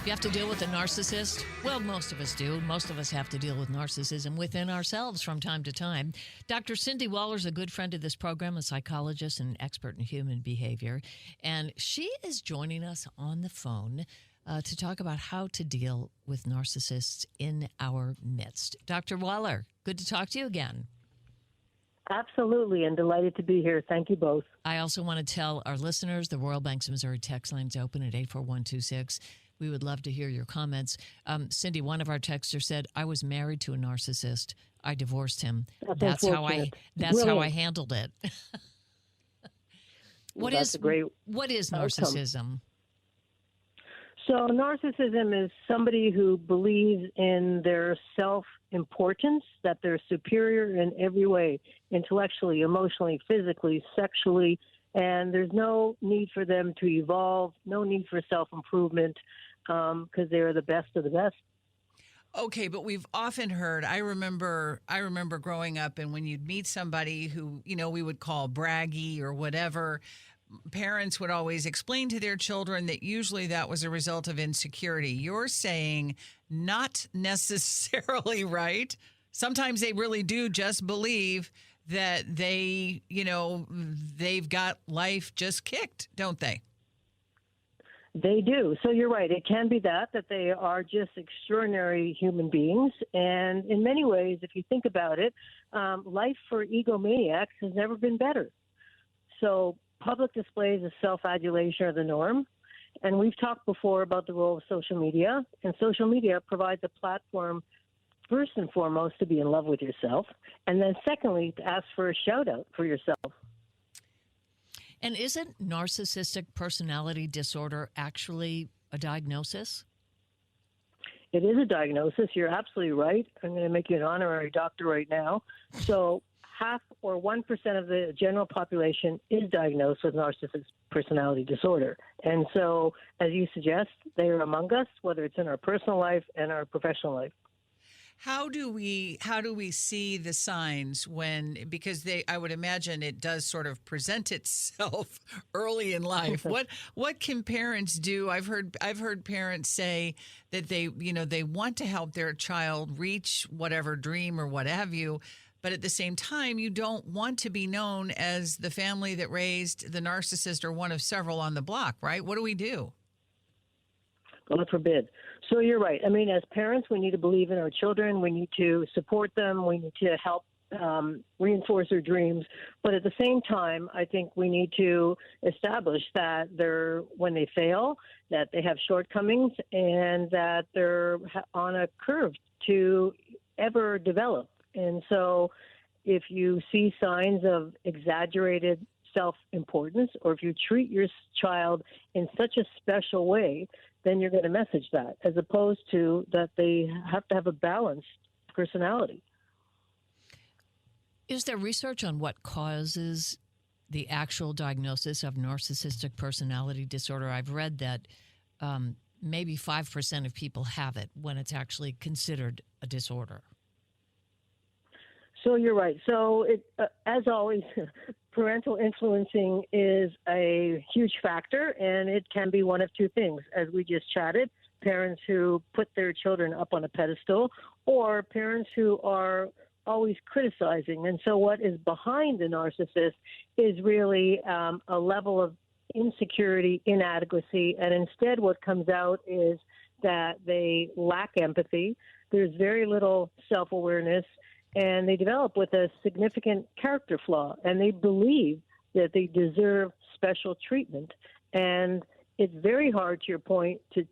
You have to deal with a narcissist? Well, most of us do. Most of us have to deal with narcissism within ourselves from time to time. Dr. Cindy Waller is a good friend of this program, a psychologist and expert in human behavior. And she is joining us on the phone to talk about how to deal with narcissists in our midst. Dr. Waller, good to talk to you again. Absolutely, and delighted to be here. Thank you both. I also want to tell our listeners the Royal Banks of Missouri text line is open at 84126. We would love to hear your comments. Cindy, one of our texters said, "I was married to a narcissist. I divorced him. That's how I handled it." What is narcissism? So narcissism is somebody who believes in their self-importance, that they're superior in every way, intellectually, emotionally, physically, sexually, and there's no need for them to evolve, no need for self-improvement, because they're the best of the best. Okay, but we've often heard, I remember growing up, and when you'd meet somebody who, we would call braggy or whatever, parents would always explain to their children that usually that was a result of insecurity. You're saying not necessarily, right? Sometimes they really do just believe that they've got life just kicked, don't they? They do. So you're right. It can be that they are just extraordinary human beings. And in many ways, if you think about it, life for egomaniacs has never been better. So public displays of self-adulation are the norm. And we've talked before about the role of social media. And social media provides a platform, first and foremost, to be in love with yourself. And then secondly, to ask for a shout out for yourself. And isn't narcissistic personality disorder actually a diagnosis? It is a diagnosis. You're absolutely right. I'm going to make you an honorary doctor right now. So 1% of the general population is diagnosed with narcissistic personality disorder. And so, as you suggest, they are among us, whether it's in our personal life and our professional life. How do we see the signs because I would imagine it does sort of present itself early in life. What can parents do? I've heard parents say that they want to help their child reach whatever dream or what have you, but at the same time you don't want to be known as the family that raised the narcissist or one of several on the block, right? What do we do? God forbid. So you're right. I mean, as parents, we need to believe in our children. We need to support them. We need to help reinforce their dreams. But at the same time, I think we need to establish that when they fail, that they have shortcomings and that they're on a curve to ever develop. And so if you see signs of exaggerated self-importance, or if you treat your child in such a special way, then you're going to message that, as opposed to that they have to have a balanced personality. Is there research on what causes the actual diagnosis of narcissistic personality disorder? I've read that maybe 5% of people have it when it's actually considered a disorder. So you're right. So as always, parental influencing is a huge factor, and it can be one of two things. As we just chatted, parents who put their children up on a pedestal, or parents who are always criticizing. And so what is behind the narcissist is really a level of insecurity, inadequacy, and instead what comes out is that they lack empathy. There's very little self-awareness, and they develop with a significant character flaw, and they believe that they deserve special treatment. And it's very hard, to your point, to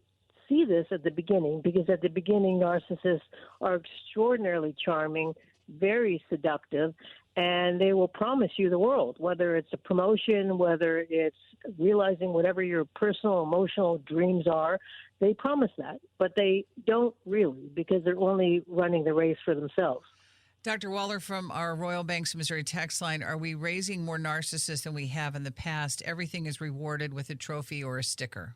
see this at the beginning, because at the beginning, narcissists are extraordinarily charming, very seductive, and they will promise you the world, whether it's a promotion, whether it's realizing whatever your personal, emotional dreams are. They promise that, but they don't really, because they're only running the race for themselves. Dr. Waller, from our Royal Banks of Missouri text line, are we raising more narcissists than we have in the past? Everything is rewarded with a trophy or a sticker.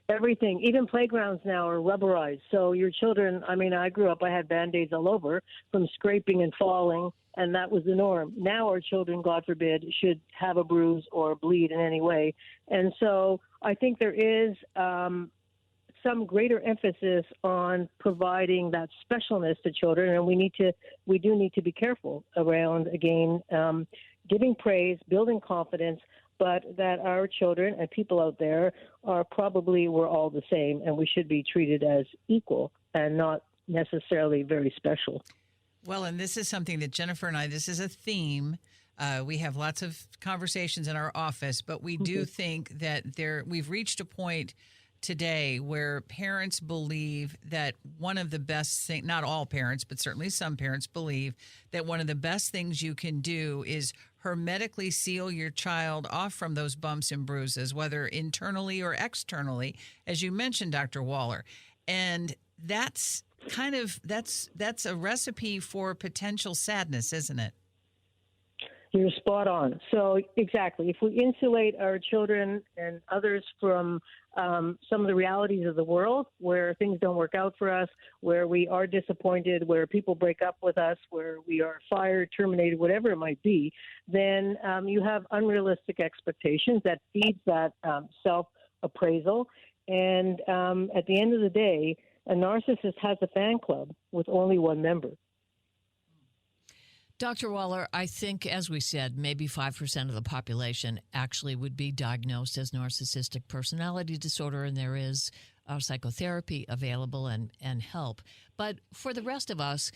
Everything, even playgrounds now are rubberized. So your children, I grew up, I had Band-Aids all over from scraping and falling, and that was the norm. Now our children, God forbid, should have a bruise or bleed in any way. And so I think there is some greater emphasis on providing that specialness to children, and we do need to be careful around, again, giving praise, building confidence, but that our children and people out there we're all the same, and we should be treated as equal and not necessarily very special. Well, and this is something that Jennifer and I, this is a theme. We have lots of conversations in our office, but we do think that we've reached a point today where parents believe that one of the best things, not all parents, but certainly some parents believe that one of the best things you can do is hermetically seal your child off from those bumps and bruises, whether internally or externally, as you mentioned, Dr. Waller. And that's a recipe for potential sadness, isn't it? You're spot on. So exactly, if we insulate our children and others from some of the realities of the world where things don't work out for us, where we are disappointed, where people break up with us, where we are fired, terminated, whatever it might be, then you have unrealistic expectations that feeds that self-appraisal. And at the end of the day, a narcissist has a fan club with only one member. Dr. Waller, I think, as we said, maybe 5% of the population actually would be diagnosed as narcissistic personality disorder, and there is psychotherapy available and help. But for the rest of us,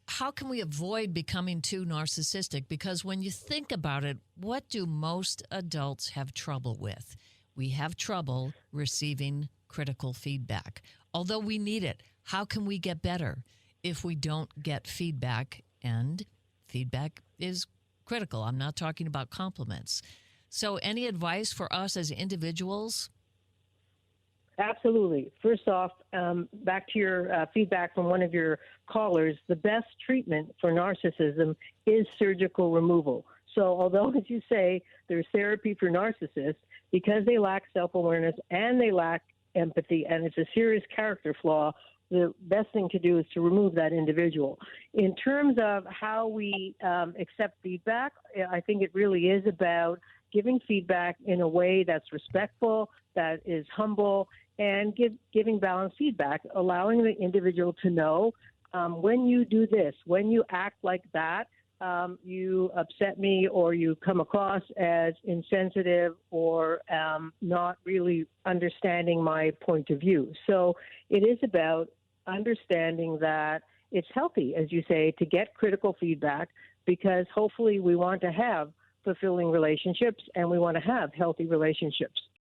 how can we avoid becoming too narcissistic? Because when you think about it, what do most adults have trouble with? We have trouble receiving critical feedback. Although we need it, how can we get better if we don't get feedback? And feedback is critical. I'm not talking about compliments. So any advice for us as individuals? Absolutely. First off, back to your feedback from one of your callers, the best treatment for narcissism is surgical removal. So although, as you say, there's therapy for narcissists, because they lack self-awareness and they lack empathy, and it's a serious character flaw, the best thing to do is to remove that individual. In terms of how we accept feedback, I think it really is about giving feedback in a way that's respectful, that is humble, and giving balanced feedback, allowing the individual to know when you do this, when you act like that, you upset me, or you come across as insensitive, or not really understanding my point of view. So it is about understanding that it's healthy, as you say, to get critical feedback, because hopefully we want to have fulfilling relationships and we want to have healthy relationships.